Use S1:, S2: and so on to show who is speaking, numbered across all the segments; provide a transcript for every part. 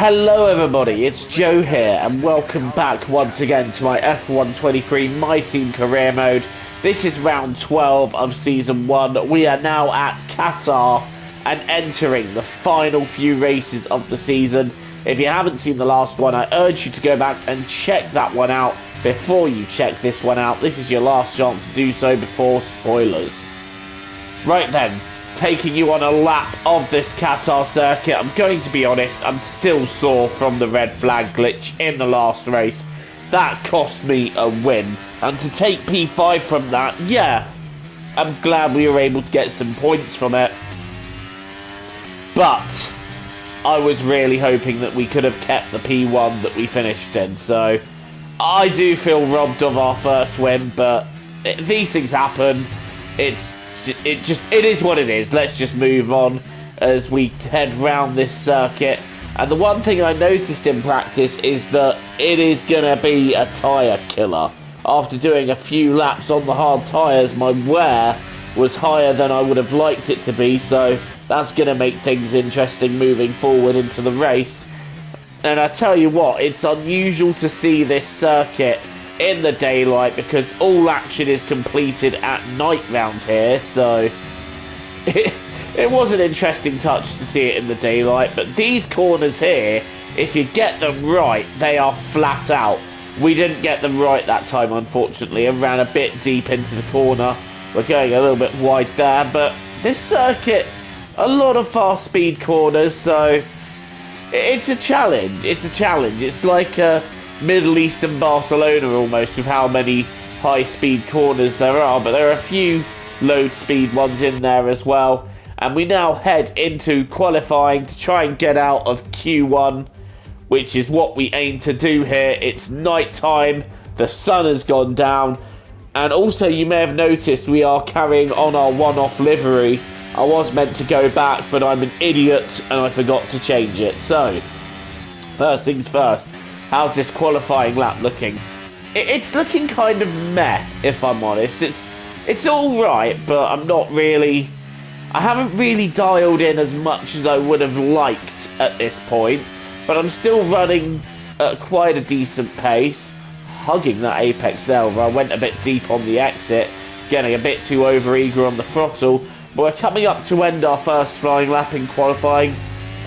S1: Hello everybody, it's Joe here and welcome back once again to my F123 My Team Career Mode. This is round 12 of Season 1. We are now at Qatar and entering the final few races of the season. If you haven't seen the last one, I urge you to go back and check that one out before you check this one out. This is your last chance to do so before spoilers. Right then. Taking you on a lap of this Qatar circuit. I'm going to be honest, I'm still sore from the red flag glitch in the last race. That cost me a win. And to take P5 from that, yeah, I'm glad we were able to get some points from it. But I was really hoping that we could have kept the P1 that we finished in. So I do feel robbed of our first win, but these things happen. It is what it is. Let's just move on as we head round this circuit. And the one thing I noticed in practice is that it is going to be a tyre killer. After doing a few laps on the hard tyres, my wear was higher than I would have liked it to be. So that's going to make things interesting moving forward into the race. And I tell you what, it's unusual to see this circuit in the daylight because all action is completed at night round here, so it was an interesting touch to see it in the daylight. But these corners here, if you get them right, they are flat out. We didn't get them right that time, unfortunately, and ran a bit deep into the corner. We're going a little bit wide there, but this circuit, a lot of fast speed corners, so it's a challenge. It's like a Middle Eastern Barcelona almost, with how many high-speed corners there are, but there are a few low-speed ones in there as well. And we now head into qualifying to try and get out of Q1, which is what we aim to do here. It's night time, the sun has gone down, and also you may have noticed we are carrying on our one-off livery. I was meant to go back, but I'm an idiot and I forgot to change it. So, first things first. How's this qualifying lap looking? It's looking kind of meh, if I'm honest. It's all right, but I haven't really dialed in as much as I would have liked at this point. But I'm still running at quite a decent pace. Hugging that apex there, where I went a bit deep on the exit, getting a bit too overeager on the throttle. But we're coming up to end our first flying lap in qualifying.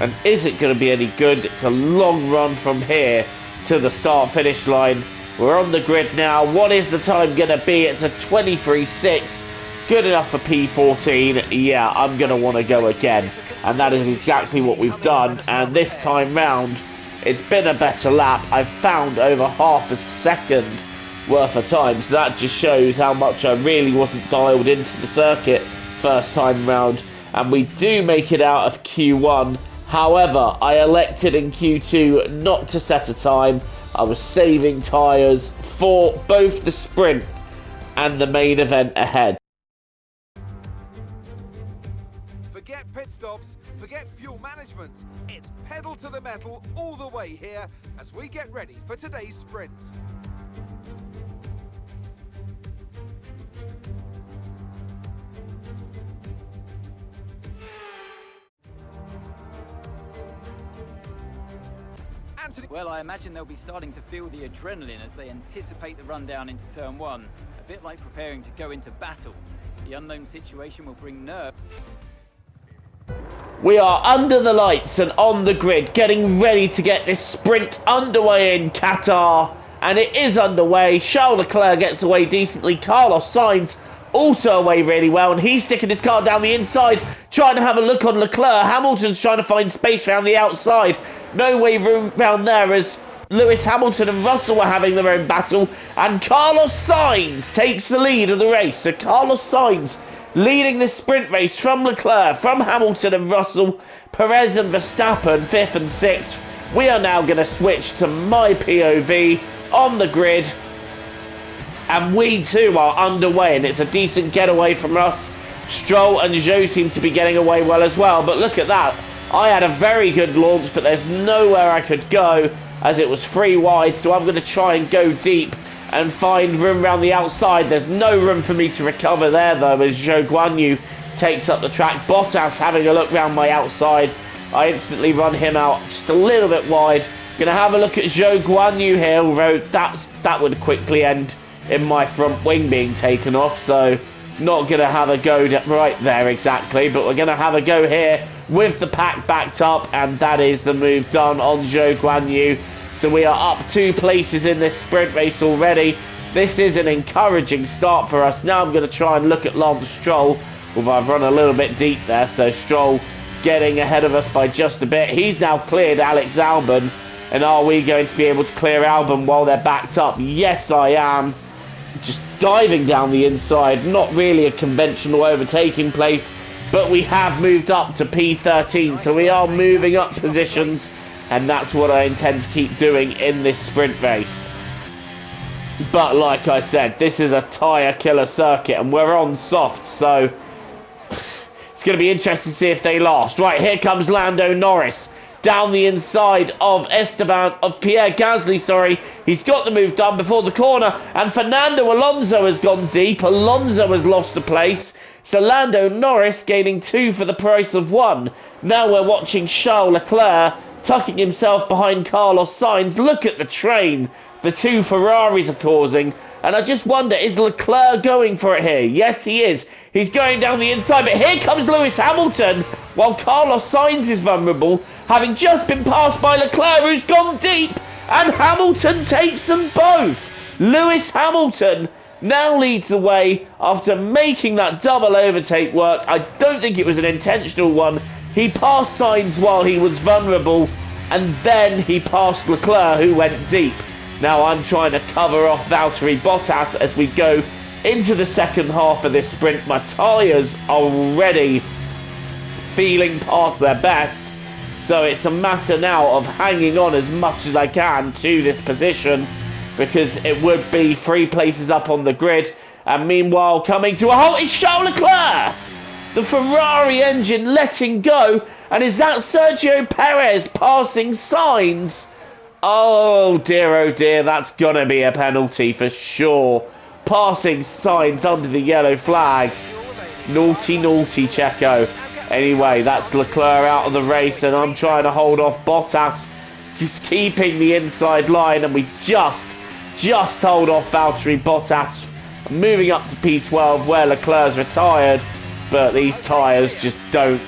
S1: And is it going to be any good? It's a long run from here to the start finish line. We're on the grid now. What is the time gonna be? It's a 23.6. Good enough for P14. Yeah, I'm gonna want to go again, and that is exactly what we've done. And this time round, it's been a better lap. I've found over half a second worth of time, so that just shows how much I really wasn't dialed into the circuit first time round. And we do make it out of Q1. However, I elected in Q2 not to set a time. I was saving tyres for both the sprint and the main event ahead.
S2: Forget pit stops, forget fuel management. It's pedal to the metal all the way here as we get ready for today's sprint.
S3: Well, I imagine they'll be starting to feel the adrenaline as they anticipate the rundown into turn 1. A bit like preparing to go into battle. The unknown situation will bring nerve.
S1: We are under the lights and on the grid, getting ready to get this sprint underway in Qatar. And it is underway. Charles Leclerc gets away decently. Carlos Sainz also away really well, and he's sticking his car down the inside, trying to have a look on Leclerc. Hamilton's trying to find space around the outside. No way room round there as Lewis Hamilton and Russell are having their own battle, and Carlos Sainz takes the lead of the race. So Carlos Sainz leading the sprint race from Leclerc, from Hamilton and Russell, Perez and Verstappen 5th and 6th. We are now going to switch to my POV on the grid, and we too are underway, and it's a decent getaway from us. Stroll and Zhou seem to be getting away well as well, but look at that. I had a very good launch, but there's nowhere I could go as it was free wide, so I'm going to try and go deep and find room around the outside. There's no room for me to recover there, though, as Zhou Guanyu takes up the track. Bottas having a look round my outside. I instantly run him out just a little bit wide. Gonna have a look at Zhou Guanyu here, although that would quickly end in my front wing being taken off, so not gonna have a go right there exactly, but we're gonna have a go here with the pack backed up, and that is the move done on Zhou Guanyu. So we are up 2 places in this sprint race already. This is an encouraging start for us. Now I'm going to try and look at Lance Stroll, although I've run a little bit deep there, so Stroll getting ahead of us by just a bit. He's now cleared Alex Albon, and are we going to be able to clear Albon while they're backed up? Yes, I am. Just diving down the inside, not really a conventional overtaking place, but we have moved up to P13, so we are moving up positions, and that's what I intend to keep doing in this sprint race. But like I said, this is a tyre killer circuit, and we're on soft, so it's going to be interesting to see if they last. Right, here comes Lando Norris down the inside of Pierre Gasly, sorry. He's got the move done before the corner, and Fernando Alonso has gone deep. Alonso has lost a place, so Lando Norris gaining 2 for the price of 1. Now we're watching Charles Leclerc tucking himself behind Carlos Sainz. Look at the train the 2 Ferraris are causing, and I just wonder, is Leclerc going for it here? Yes, he is. He's going down the inside, but here comes Lewis Hamilton, while Carlos Sainz is vulnerable, having just been passed by Leclerc, who's gone deep, and Hamilton takes them both. Lewis Hamilton now leads the way after making that double overtake work. I don't think it was an intentional one. He passed Sainz while he was vulnerable, and then he passed Leclerc, who went deep. Now I'm trying to cover off Valtteri Bottas as we go into the second half of this sprint. My tyres are already feeling past their best, so it's a matter now of hanging on as much as I can to this position, because it would be 3 places up on the grid. And meanwhile, coming to a halt is Charles Leclerc. The Ferrari engine letting go, and is that Sergio Perez passing Sainz? Oh dear, that's gonna be a penalty for sure. Passing Sainz under the yellow flag. Naughty, naughty Checo. Anyway, that's Leclerc out of the race, and I'm trying to hold off Bottas. Just keeping the inside line, and we just hold off Valtteri Bottas. Moving up to P12 where Leclerc's retired, but these tyres just don't.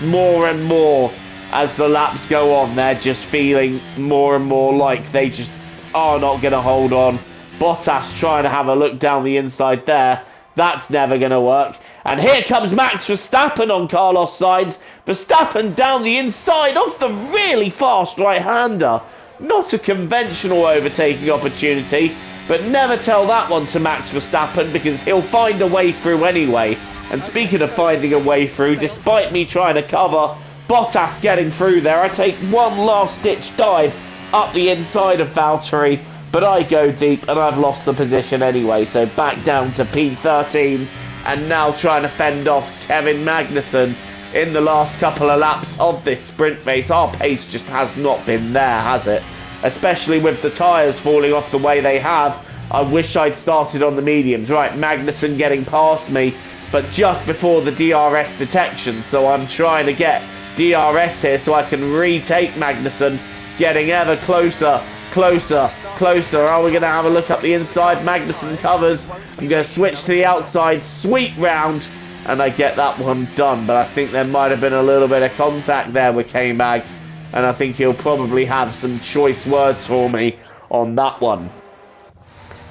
S1: More and more as the laps go on, they're just feeling more and more like they just are not going to hold on. Bottas trying to have a look down the inside there. That's never going to work. And here comes Max Verstappen on Carlos Sainz. Verstappen down the inside off the really fast right-hander. Not a conventional overtaking opportunity, but never tell that one to Max Verstappen, because he'll find a way through anyway. And speaking of finding a way through, despite me trying to cover Bottas getting through there, I take one last-ditch dive up the inside of Valtteri, but I go deep and I've lost the position anyway, so back down to P13, and now trying to fend off Kevin Magnussen in the last couple of laps of this sprint race. Our pace just has not been there, has it? Especially with the tyres falling off the way they have. I wish I'd started on the mediums. Right, Magnussen getting past me, but just before the DRS detection, so I'm trying to get DRS here so I can retake Magnussen, getting ever closer, closer. Are we going to have a look up the inside? Magnussen covers. I'm going to switch to the outside, sweep round, and I get that one done. But I think there might have been a little bit of contact there with K-Mag, and I think he'll probably have some choice words for me on that one.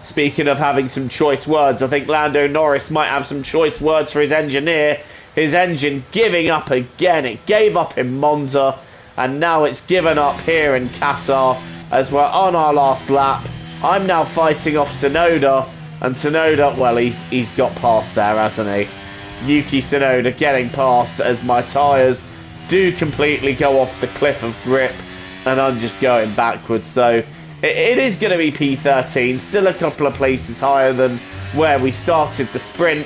S1: Speaking of having some choice words, I think Lando Norris might have some choice words for his engineer. His engine giving up again. It gave up in Monza, and now it's given up here in Qatar as we're on our last lap. I'm now fighting off Tsunoda, and Tsunoda, well, he's got past there, hasn't he? Yuki Tsunoda getting past as my tyres do completely go off the cliff of grip, and I'm just going backwards. So it is going to be P13, still a couple of places higher than where we started the sprint.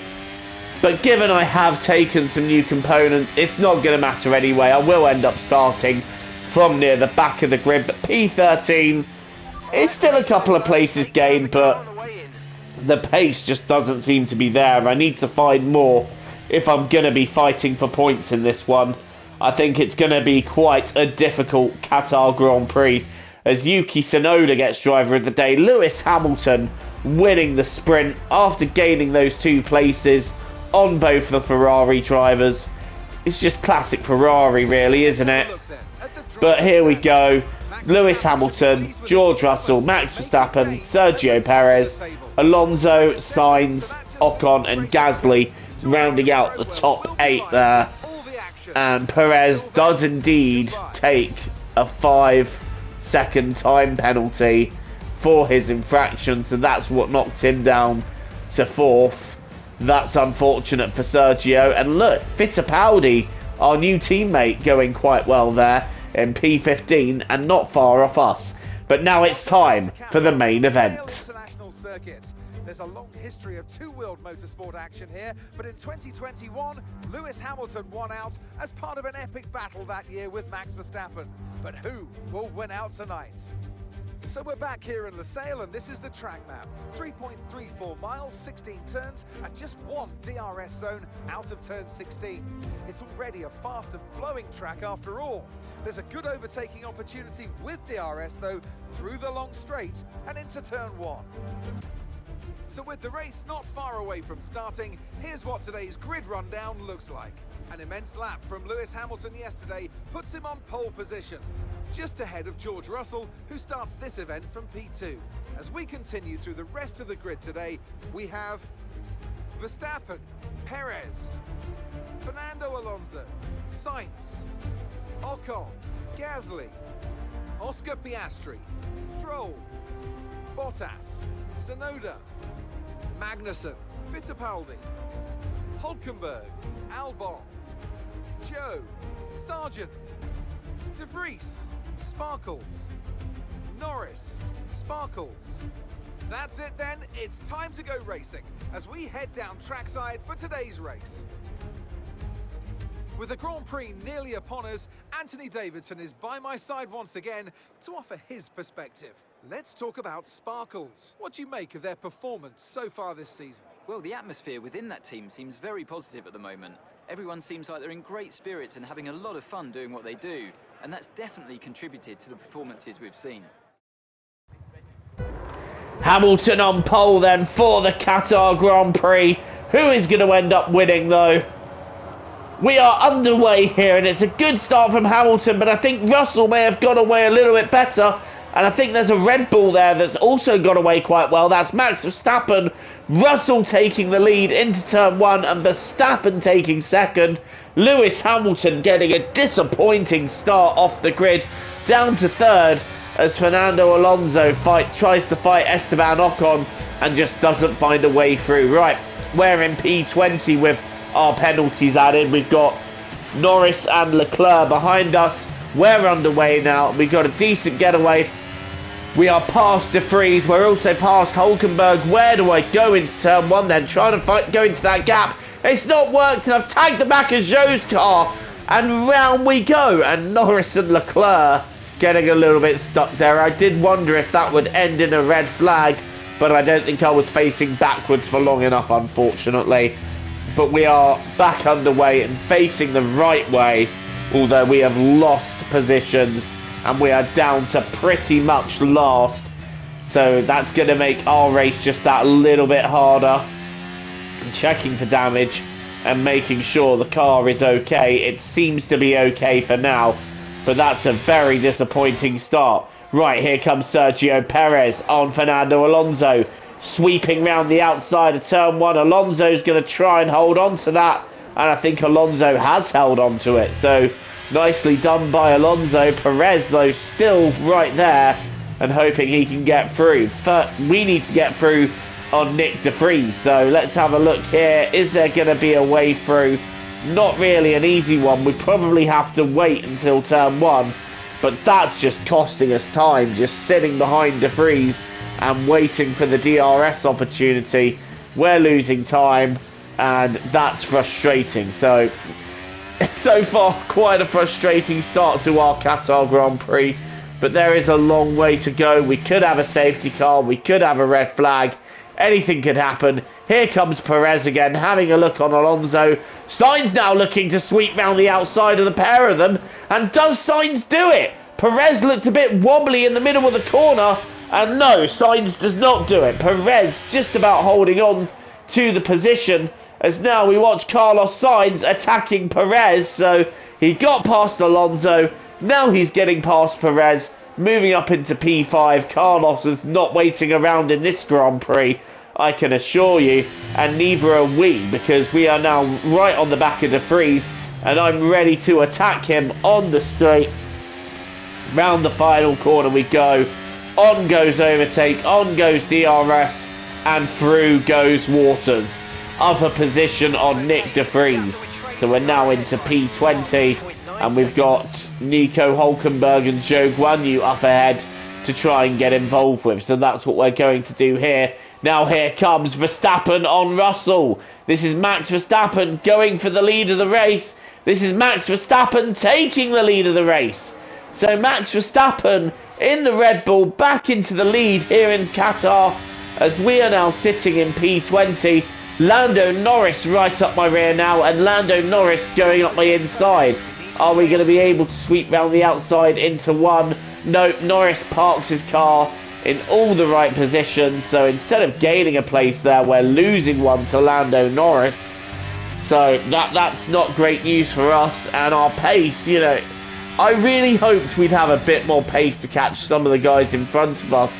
S1: But given I have taken some new components, it's not going to matter anyway. I will end up starting from near the back of the grid. But P13, it's still a couple of places gained, but the pace just doesn't seem to be there. I need to find more if I'm going to be fighting for points in this one. I think it's going to be quite a difficult Qatar Grand Prix as Yuki Tsunoda gets driver of the day. Lewis Hamilton winning the sprint after gaining those 2 places on both the Ferrari drivers. It's just classic Ferrari really, isn't it? But here we go. Lewis Hamilton, George Russell, Max Verstappen, Sergio Perez, Alonso, Sainz, Ocon and Gasly rounding out the top 8 there. And Perez does indeed take a 5-second time penalty for his infraction, so that's what knocked him down to 4th. That's unfortunate for Sergio. And look, Fittipaldi, our new teammate, going quite well there in P15 and not far off us. But now it's time for the main event.
S2: There's a long history of two-wheeled motorsport action here, but in 2021, Lewis Hamilton won out as part of an epic battle that year with Max Verstappen. But who will win out tonight? So we're back here in Losail, and this is the track map. 3.34 miles, 16 turns, and just 1 DRS zone out of turn 16. It's already a fast and flowing track after all. There's a good overtaking opportunity with DRS, though, through the long straight and into turn 1. So with the race not far away from starting, here's what today's grid rundown looks like. An immense lap from Lewis Hamilton yesterday puts him on pole position, just ahead of George Russell, who starts this event from P2. As we continue through the rest of the grid today, we have Verstappen, Perez, Fernando Alonso, Sainz, Ocon, Gasly, Oscar Piastri, Stroll, Bottas, Tsunoda, Magnussen, Fittipaldi, Hulkenberg, Albon, Joe, Sargent, De Vries, Sparkles, Norris, Sparkles. That's it then, it's time to go racing as we head down trackside for today's race. With the Grand Prix nearly upon us, Anthony Davidson is by my side once again to offer his perspective. Let's talk about Sparkles. What do you make of their performance so far this season?
S3: Well, the atmosphere within that team seems very positive at the moment. Everyone seems like they're in great spirits and having a lot of fun doing what they do, and that's definitely contributed to the performances we've seen.
S1: Hamilton on pole then for the Qatar Grand Prix. Who is going to end up winning though? We are underway here and it's a good start from Hamilton, but I think Russell may have got away a little bit better. And I think there's a Red Bull there that's also got away quite well. That's Max Verstappen. Russell taking the lead into turn 1 and Verstappen taking second. Lewis Hamilton getting a disappointing start off the grid down to 3rd as Fernando Alonso tries to fight Esteban Ocon and just doesn't find a way through. Right, we're in P20 with our penalties added. We've got Norris and Leclerc behind us. We're underway now. We've got a decent getaway. We are past De Vries. We're also past Hulkenberg. Where do I go into turn 1 then? Trying to go into that gap. It's not worked and I've tagged the back of Zhou's car. And round we go. And Norris and Leclerc getting a little bit stuck there. I did wonder if that would end in a red flag. But I don't think I was facing backwards for long enough, unfortunately. But we are back underway and facing the right way. Although we have lost positions. And we are down to pretty much last. So that's going to make our race just that little bit harder. And checking for damage and making sure the car is okay. It seems to be okay for now. But that's a very disappointing start. Right, here comes Sergio Perez on Fernando Alonso. Sweeping round the outside of turn 1. Alonso's going to try and hold on to that. And I think Alonso has held on to it. So nicely done by Alonso. Perez, though, still right there and hoping he can get through. But we need to get through on Nick De Vries. So let's have a look here. Is there going to be a way through? Not really an easy one. We probably have to wait until turn 1. But that's just costing us time. Just sitting behind De Vries and waiting for the DRS opportunity. We're losing time and that's frustrating. So far, quite a frustrating start to our Qatar Grand Prix, but there is a long way to go. We could have a safety car, we could have a red flag. anything could happen. Here comes Perez again, having a look on Alonso. Sainz now looking to sweep round the outside of the pair of them. And does Sainz do it? Perez looked a bit wobbly in the middle of the corner. And no, Sainz does not do it. Perez just about holding on to the position. As now we watch Carlos Sainz attacking Perez. So he got past Alonso. Now he's getting past Perez. Moving up into P5. Carlos is not waiting around in this Grand Prix, I can assure you. And neither are we, because we are now right on the back of De Vries. And I'm ready to attack him on the straight. Round the final corner we go. On goes overtake. On goes DRS. And through goes Waters. Upper position on Nick De Vries. So we're now into P20. And we've got Nico Hulkenberg and Zhou Guanyu up ahead to try and get involved with. So that's what we're going to do here. Now here comes Verstappen on Russell. This is Max Verstappen going for the lead of the race. This is Max Verstappen taking the lead of the race. So Max Verstappen in the Red Bull back into the lead here in Qatar as we are now sitting in P20. Lando Norris right up my rear now, and Lando Norris going up my inside. Are we going to be able to sweep round the outside into one? No, Norris parks his car in all the right positions. So instead of gaining a place there, we're losing one to Lando Norris. So that's not great news for us. And our pace, you know, I really hoped we'd have a bit more pace to catch some of the guys in front of us.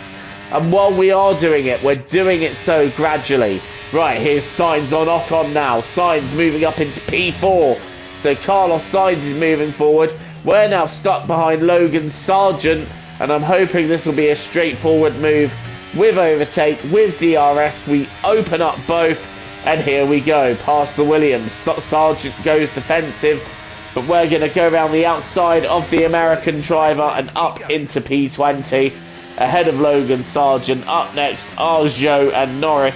S1: And while we are doing it, we're doing it so gradually. Right, here's Sainz on Ocon now. Sainz moving up into P4. So Carlos Sainz is moving forward. We're now stuck behind Logan Sargent, and I'm hoping this will be a straightforward move with overtake, with DRS. We open up both, and here we go, past the Williams. Sargent goes defensive, but we're going to go around the outside of the American driver and up into P20, ahead of Logan Sargent. Up next are Zhou and Norris,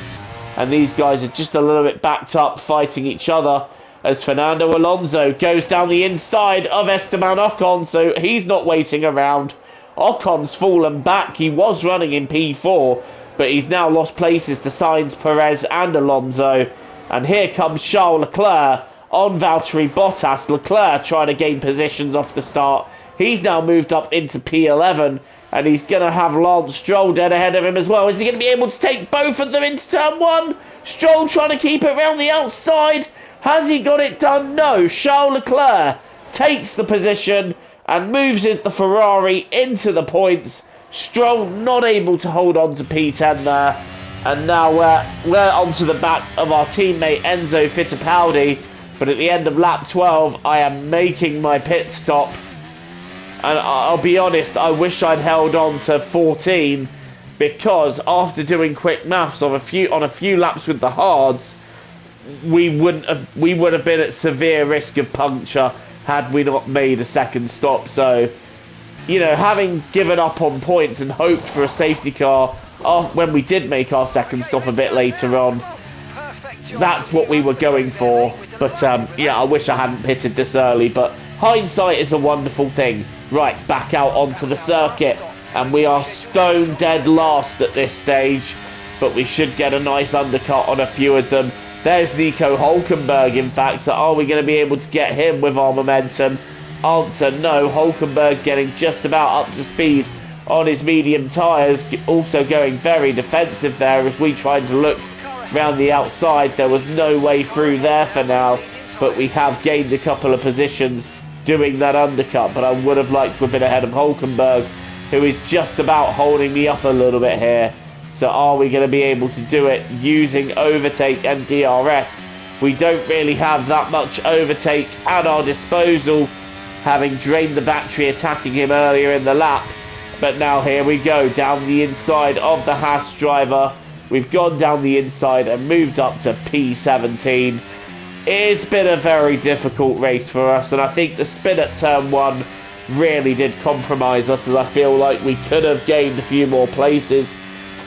S1: and these guys are just a little bit backed up, fighting each other, as Fernando Alonso goes down the inside of Esteban Ocon, so he's not waiting around. Ocon's fallen back. He was running in P4, but he's now lost places to Sainz, Perez and Alonso. And here comes Charles Leclerc on Valtteri Bottas. Leclerc trying to gain positions off the start. He's now moved up into P11, and he's going to have Lance Stroll dead ahead of him as well. Is he going to be able to take both of them into turn one? Stroll trying to keep it around the outside. Has he got it done? No. Charles Leclerc takes the position and moves the Ferrari into the points. Stroll not able to hold on to P10 there. And now we're onto the back of our teammate Enzo Fittipaldi. But at the end of lap 12, I am making my pit stop. And I'll be honest, I wish I'd held on to 14. Because after doing quick maths on a few laps with the hards, we would have been at severe risk of puncture had we not made a second stop. So, you know, having given up on points and hoped for a safety car when we did make our second stop a bit later on, that's what we were going for. But yeah, I wish I hadn't pitted this early, but hindsight is a wonderful thing. Right, back out onto the circuit, and we are stone dead last at this stage, but we should get a nice undercut on a few of them. There's Nico Hulkenberg, in fact, so are we going to be able to get him with our momentum? Answer, no. Hulkenberg getting just about up to speed on his medium tyres, also going very defensive there as we tried to look round the outside. There was no way through there for now, but we have gained a couple of positions doing that undercut, but I would have liked to have been ahead of Hulkenberg, who is just about holding me up a little bit here. So are we going to be able to do it using overtake and DRS? We don't really have that much overtake at our disposal, having drained the battery attacking him earlier in the lap. But now here we go, down the inside of the Haas driver. We've gone down the inside and moved up to P17. It's been a very difficult race for us, and I think the spin at turn one really did compromise us, as I feel like we could have gained a few more places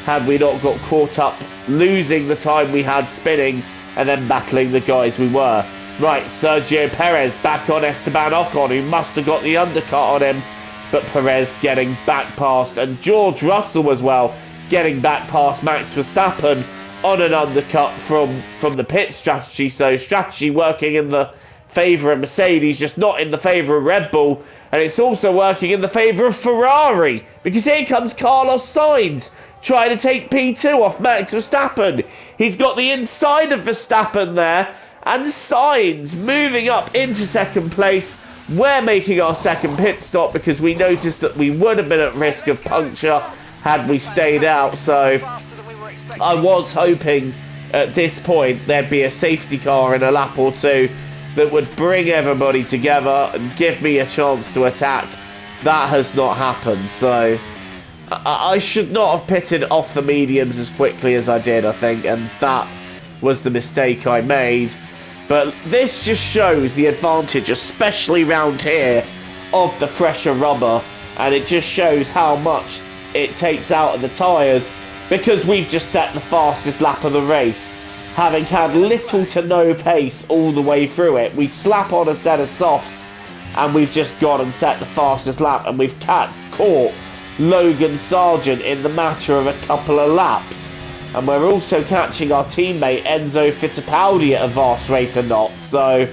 S1: had we not got caught up losing the time we had spinning and then battling the guys we were. Right, Sergio Perez back on Esteban Ocon, who must have got the undercut on him, but Perez getting back past, and George Russell as well getting back past Max Verstappen. on an undercut from the pit strategy. So strategy working in the favour of Mercedes, just not in the favour of Red Bull. And it's also working in the favour of Ferrari, because here comes Carlos Sainz trying to take P2 off Max Verstappen. He's got the inside of Verstappen there, and Sainz moving up into second place. We're making our second pit stop because we noticed that we would have been at risk of puncture had we stayed out. So I was hoping at this point there'd be a safety car in a lap or two that would bring everybody together and give me a chance to attack. That has not happened, so I should not have pitted off the mediums as quickly as I did, I think, and that was the mistake I made. But this just shows the advantage, especially round here, of the fresher rubber, and it just shows how much it takes out of the tyres, because we've just set the fastest lap of the race. Having had little to no pace all the way through it, we slap on a set of softs and we've just gone and set the fastest lap, and we've caught Logan Sargent in the matter of a couple of laps. And we're also catching our teammate Enzo Fittipaldi at a vast rate of knots. So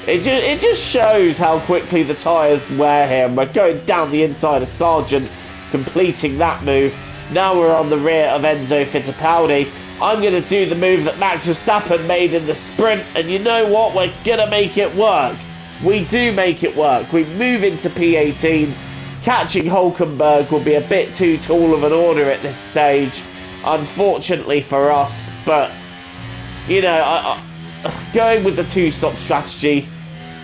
S1: it just shows how quickly the tyres wear here. And we're going down the inside of Sargent, completing that move. Now we're on the rear of Enzo Fittipaldi. I'm going to do the move that Max Verstappen made in the sprint, and you know what? We're going to make it work. We do make it work. We move into P18. Catching Hulkenberg will be a bit too tall of an order at this stage, unfortunately for us. But, you know, going with the two-stop strategy,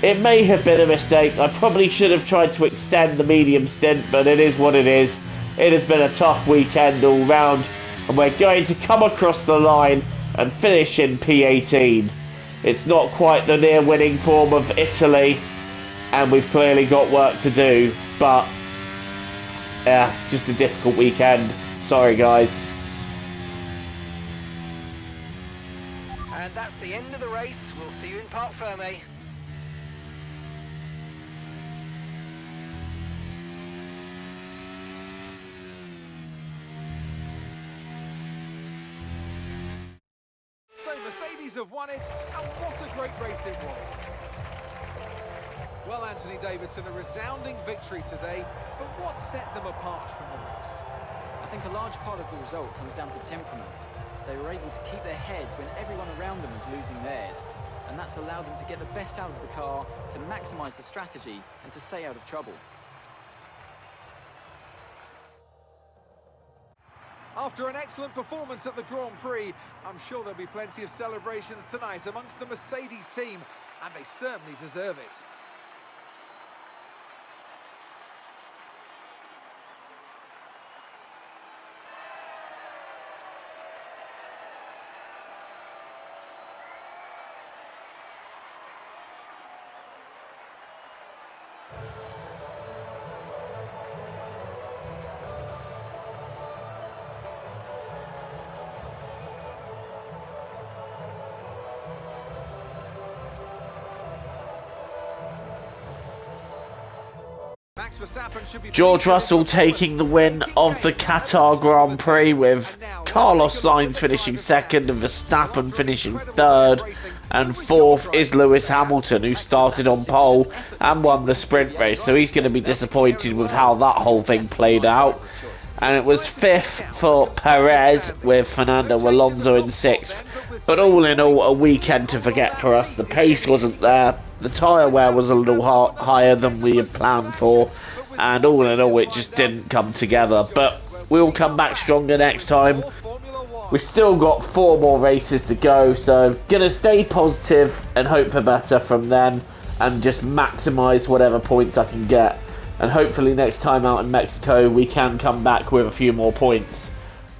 S1: it may have been a mistake. I probably should have tried to extend the medium stint, but it is what it is. It has been a tough weekend all round, and we're going to come across the line and finish in P18. It's not quite the near winning form of Italy, and we've clearly got work to do, but yeah, just a difficult weekend. Sorry guys.
S4: And that's the end of the race. We'll see you in Parc Fermé.
S2: So Mercedes have won it, and what a great race it was. Well, Anthony Davidson, a resounding victory today, but what set them apart from the rest?
S3: I think a large part of the result comes down to temperament. They were able to keep their heads when everyone around them was losing theirs, and that's allowed them to get the best out of the car, to maximise the strategy, and to stay out of trouble.
S2: After an excellent performance at the Grand Prix, I'm sure there'll be plenty of celebrations tonight amongst the Mercedes team, and they certainly deserve it. Max Verstappen should be
S1: George Russell taking the win of the Qatar Grand Prix, with Carlos Sainz finishing second and Verstappen finishing third, and fourth is Lewis Hamilton, who started on pole and won the sprint race, so he's going to be disappointed with how that whole thing played out. And it was fifth for Perez, with Fernando Alonso in sixth. But all in all, a weekend to forget for us. The pace wasn't there, the tyre wear was a little higher than we had planned for, and all in all it just didn't come together. But we'll come back stronger next time. We've still got 4 more races to go, so gonna stay positive and hope for better from them, and just maximise whatever points I can get. And hopefully next time out in Mexico we can come back with a few more points.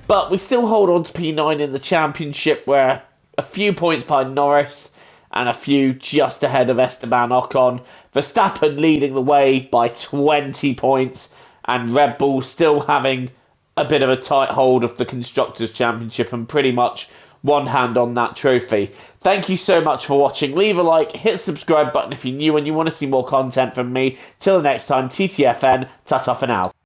S1: But we still hold on to P9 in the championship. We're a few points behind Norris and a few just ahead of Esteban Ocon. Verstappen leading the way by 20 points, and Red Bull still having a bit of a tight hold of the Constructors' Championship and pretty much one hand on that trophy. Thank you so much for watching. Leave a like, hit the subscribe button if you're new and you want to see more content from me. Till the next time, TTFN, ta-ta for now.